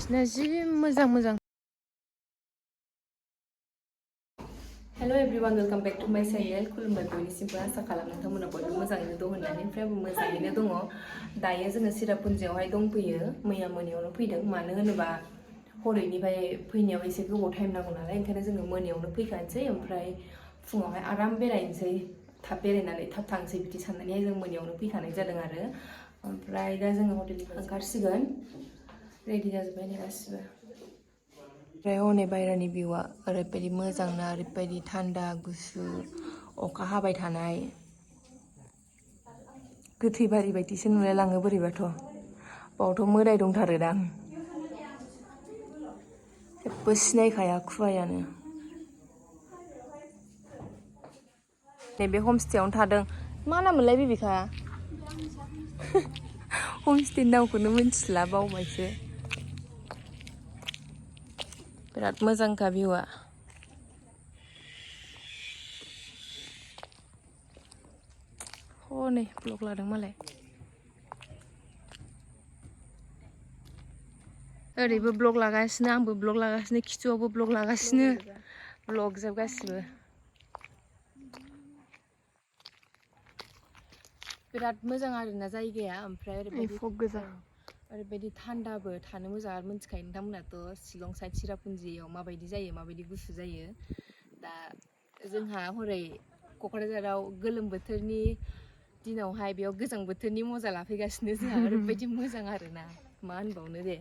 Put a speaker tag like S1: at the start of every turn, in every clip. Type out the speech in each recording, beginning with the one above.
S1: बिसिना जि मोजां मोजां hello everyone welcome back to my channel खुलुमबाय बयनिसिमबो आसा खालाम नोंथांमोना बयबो मोजाङैनो दं होननानै ओमफ्राय आंबो मोजाङैनो दङ दायो जोङो चिरापुन्जियावहाय दंफैयो मैया मोनायावनो फैदों मानो होनोबा हरैनिफ्राय फैनायाव एसे गोबाव टाइम नांगौ नालाय ओंखायनो जोङो मोनायावनो फैखानोसै ओमफ्राय फुङावहाय आराम बेरायनोसै थाब बेरायनानै थाब थांसै बिदि साननानैहाय जों मोनायावनो फैखानाय जादों आरो ओमफ्राय दा जोङो हटेलनिफ्राय ओंखारसिगोन रेडि जाजोब्बाय नै गासिबो ओमफ्राय हनै बायरानि भिउआ ओरैबायदि मोजां ना ओरैबायदि थान्दा गुसु अखा हाबाय थानाय गोथै बारि बायदिसो नुलाय लाङो बोरैबाथ' बावथ' मोदाय दंथारोदां जेबो सिनायखाया खुवायानो नैबे हमस्टेयावनो थादों मा नाममोनलाय बेबिखा हमस्टेनि नामखौनो मिन्थिला बावबायसो बिराद मोजांखा भिउआ हनै ब्लग लादों मालाय ओरैबो ब्लग लागासिनो आंबो ब्लग लागासिनो खिथुआवबो ब्लग लागासिनो ब्लग जोब गासिबो बिराद मोजां आरोना जायगाया ओमफ्राय ओरैबायदि थान्दाबो थानो मोजां आरो मिन्थिखायो नोंथांमोनाथ' शिलं साइड चिरापुन्जियाव माबायदि जायो माबायदि गुसु जायो दा जोंहा हरै क'क्राझाराव गोलोम बोथोरनि दिनावहाय बेयाव गोजां बोथोरनि मजा लाफैगासिनो जोंहा ओरैबायदि मोजां आरोना मा होनबावनो दे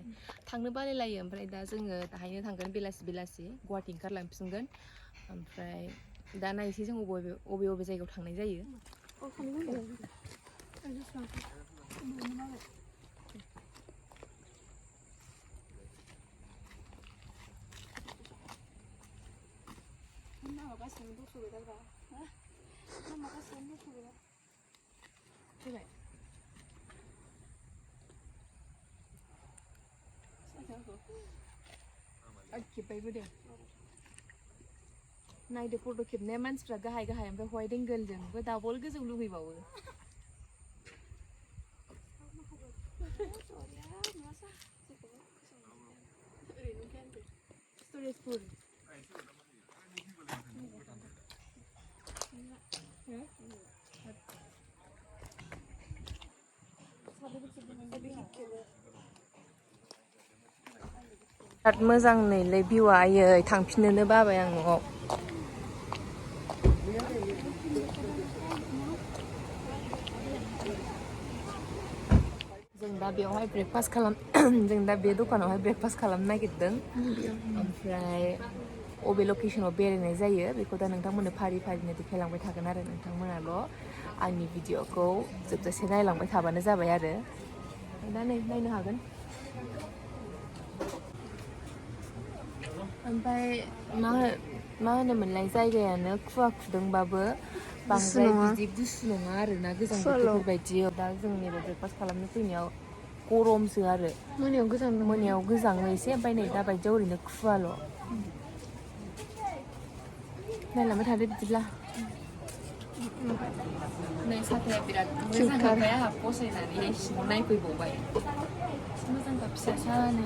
S1: थांनो बालायलायो ओमफ्राय दा जोङो दाहायनो थांगोन बेलासि बेलासि गुवाहाटि ओंखारलांफिनगोन ओमफ्राय दा नायसै जों अबे जायगायाव थांनाय जायो खेबबायबो दे नायदो फट' खेबनाया मानसिफ्रा गाहाय गाहाय ओमफ्राय हवाइट एंगोलजोंबो दाबल गोजौ लुगैबावो स्टरेजफोर बिराद मोजां नैलै भिउआ आयै थांफिननोनो बाबाय आं न'आव जों दा बेयावहाय ब्रेकफास्ट जों दा बे दखानावहाय ब्रेकफास्ट खालामनो नागिरदों ओमफ्राय अबे लकेसनाव बेरायनाय जायो बेखौ दा नोंथांमोननो फारि फारिनो देखायलांबाय थागोन आरो नोंथांमोनाल' आंनि भिडिअ'खौ जोबजासे नायलांबाय थाबानो जाबाय आरो दा नै नायनो हागोन ओमफ्राय मा होनोमोनलाय जायगायानो खुवा खुदोंबाबो बांद्राय बिदि गुसु नङा आरोना गोजां बोथोरफोर बायदि दा जों नैबे ब्रेकफास्ट खालामनो फैनायाव गरमसो आरो मोनायाव गोजाङो एसे ओमफ्राय नै दा बायदियाव ओरैनो खुवाल' नायलांबाय थादो बिदिब्ला नै साथाया बिराद मोजां ओमफ्राय आंहा फसायनानैहाय सिङाव नायफैबावबाय मोजांखा फिसा सानो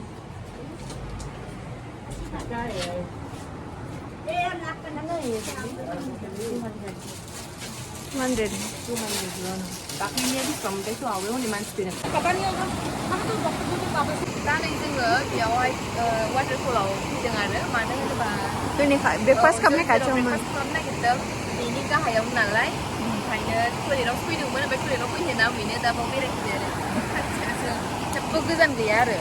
S1: दाख्लैनिया बेसेबां मोनथाय आवगायाव हनै मानसि फैदों दा नै जोङो बेयावहाय वाटारफलाव फैदों आरो मानो होनोबा ब्रेकफास्ट खालामनो नागिरदों बेनि गाहायाव नालाय ओंखायनो टयलेटावसो फैदोंमोन ओमफ्राय टयलेटाव फैनो नामैनो दा बाव बेरायफैबाय आरो खाथियावसो जेबो गोजान गैया आरो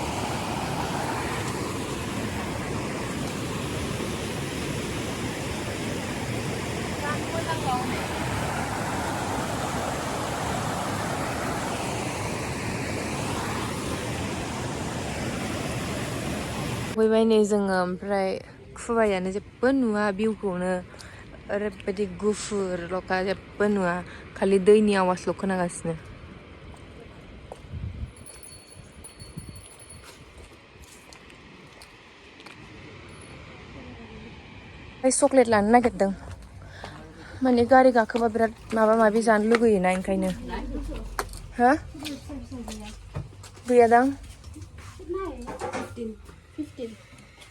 S1: फैबाय नै जोङो ओमफ्राय खुवायानो जेबो नुवा भिउखौनो ओरैबायदि गुफुरल'खा जेबो नुवा खालि दैनि आवाजल' खोनागासिनो चक्लेट लानो नागिरदों माने गारि गाखोबा बिराद माबा माबि जानो लुगैयोना ओंखायनो हो गैयादां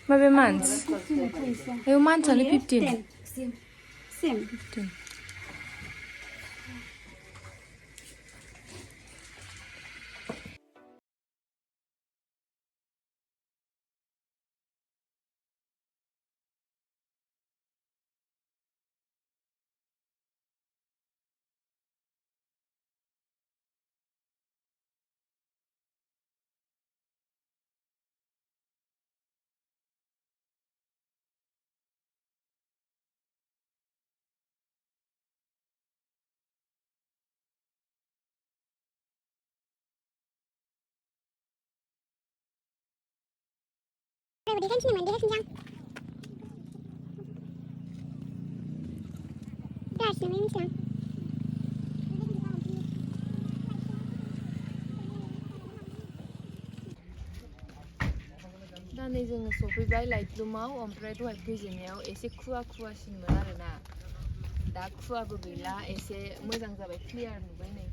S1: माबे मान्स आयौ मान्सआनो 15
S2: Same.
S1: 15 दा नै जोङो सफैबाय लाइटलुमाव ओमफ्राय दहाय फैजेननायाव एसे खुवा खुवासिनमोन आरोना दा खुवाबो गैला एसे मोजां जाबाय क्लियार नुबाय नै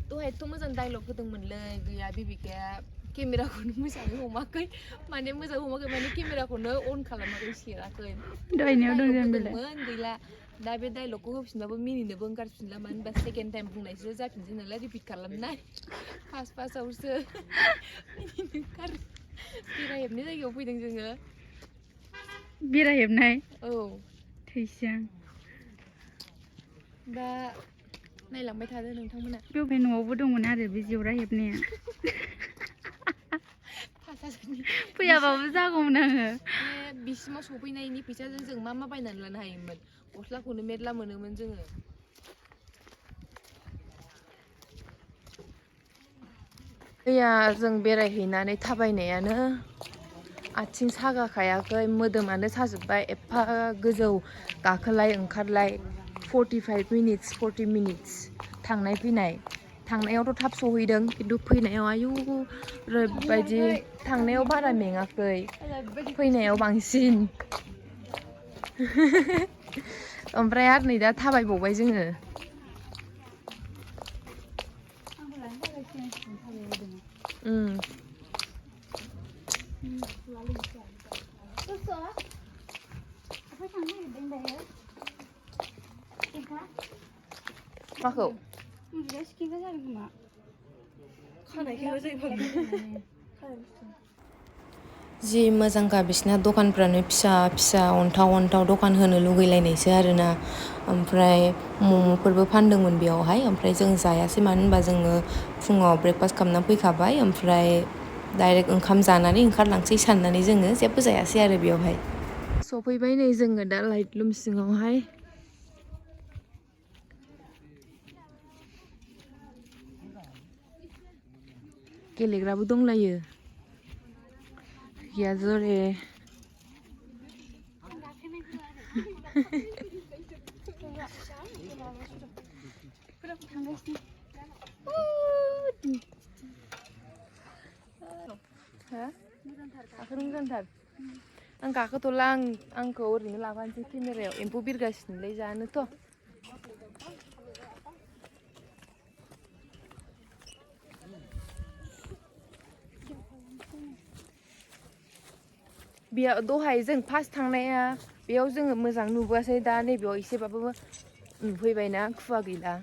S1: दहायथ' मोजां डायलग होदोंमोनलै गैया बिबिकाया केमेराखौनो मोजाङै हमाखै माने मोजां हमाखै माने केमेराखौनो अन खालामाखै सेराखै
S2: दहायनियाव दं जों
S1: होदोंमोन गैला दा बे डायलगखौ होफिनबाबो मिनिनोबो ओंखारफिनला मानो होनबा सेकेन्ड टाइम बुंनायसो जाफिनसै नालाय रिपिट खालामनाय फार्स्टआवसो मिनिनो ओंखारो बेरायहेबनाय जायगायाव फैदों जोङो
S2: बेरायहेबनाय
S1: औ
S2: थैसां
S1: दा नायलांबाय थादो नोंथांमोना
S2: बे न'आवबो दंमोन आरो बे जेवरा हेबनाया फैयाबाबो जागौमोन आङो
S1: बे बिसिमाव सफैनायनि फैसाजों जों मा बायनानै लानो हायोमोन गस्लाखौनो मेरला मोनोमोन जोङो मैया जों बेरायहैनानै थाबायनायानो आथिं सागाखायाखै मोदोमानो साजोब्बाय एफा गोजौ गाखोलाय ओंखारलाय 45 मिनिट्स 40 मिनिट्स थांनाय फैनाय थांनायावथ' थाब सहैदों खिन्थु फैनायाव आयु ओरैबायदि थांनायाव बारा मेङाखै फैनायाव बांसिन ओमफ्राय आरो नै दा थाबायबावबाय जोङो माखौ जि मोजांखा बिसिना दखानफ्रानो फिसा फिसा अन्थाव अन्थाव दखान होनो लुगैलायनायसो आरोना ओमफ्राय मम'फोरबो फानदोंमोन बेयावहाय ओमफ्राय जों जायासै मानो होनबा जोङो फुङाव ब्रेकफास्ट खालामनानै फैखाबाय ओमफ्राय डाइरेक्ट ओंखाम जानानै ओंखारलांसै साननानै जोङो जेबो जायासै आरो बेयावहाय सफैबाय नै जोङो दा लाइटलुम सिङावहाय गेलेग्राबो दंलायो या जरे मोजांथार आं गाखोथ'ला आंखौ ओरैनो लाफानोसै केमेरायाव एम्फौ बिरगासिनोलै जानोथ' बेयाव दहाय जों फार्स्ट थांनाया बेयाव जोङो मोजां नुबोआसै दा नैबेयाव एसेबाबो नुफैबायना खुवा गैला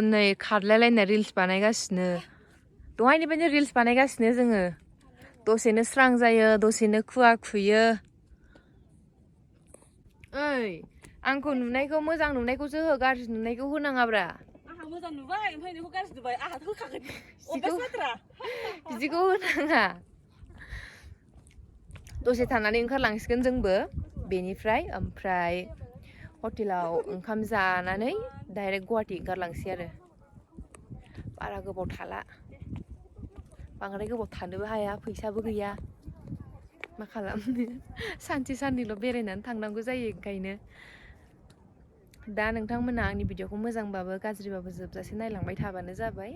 S1: नै खारलायलायनाय रिल्स बानायगासिनो दहायनिफ्रायनो रिल्स बानायगासिनो जोङो दसेनो स्रां जायो दसेनो खुवा खुयो ओइ आंखौ नुनायखौ मोजां नुनायखौसो हो गाज्रि नुनायखौ होनाङाब्रा आंहा मोजां नुबाय ओमफ्राय नोंखौ गाज्रि नुबाय आंहाथ' होखागोन बिदिखौ होनाङा दसे थानानै ओंखारलांसिगोन जोंबो बेनिफ्राय ओमफ्राय हटेलाव ओंखाम जानानै डाइरेक्ट गुवाहाटि ओंखारलांसै आरो बारा गोबाव थाला बांद्राय गोबाव थानोबो हाया फैसाबो गैया मा खालामनो सानसे साननैल' बेरायनानै थांनांगौ जायो ओंखायनो दा नोंथांमोना आंनि भिडिअखौ मोजांबाबो गाज्रिबाबो जोबजासे नायलांबाय थाबानो जाबाय।